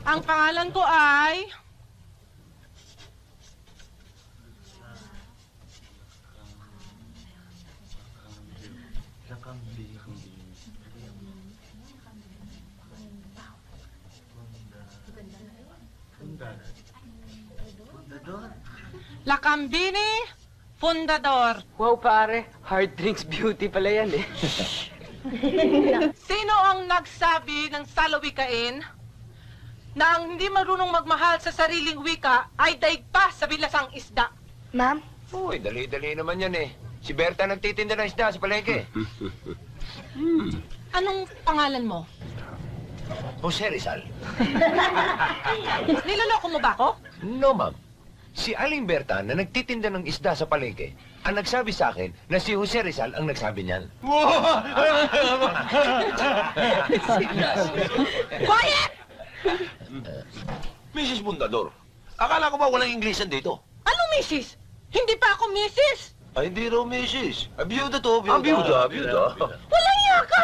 Ang pangalan ko ay... Lakambini Fundador. Wow, pare. Hard drinks beauty pala yan eh. Sino ang nagsabi ng salawikain na ang hindi marunong magmahal sa sariling wika ay daig pa sa bilasang isda? Ma'am? Uy, dali-dali naman yan eh. Si Berta nagtitinda ng isda sa palengke. Anong pangalan mo? Jose Rizal. Niloloko mo ba ako? No, ma'am. Si Aling Berta na nagtitinda ng isda sa palengke ang nagsabi sa akin na si Jose Rizal ang nagsabi niyan. Quiet! Mrs. Bundador, akala ko ba walang Inglesan dito? Anong misis? Hindi pa ako misis! Ay, hindi raw Mrs. Biyuda to, Biyuda. Walang yaka!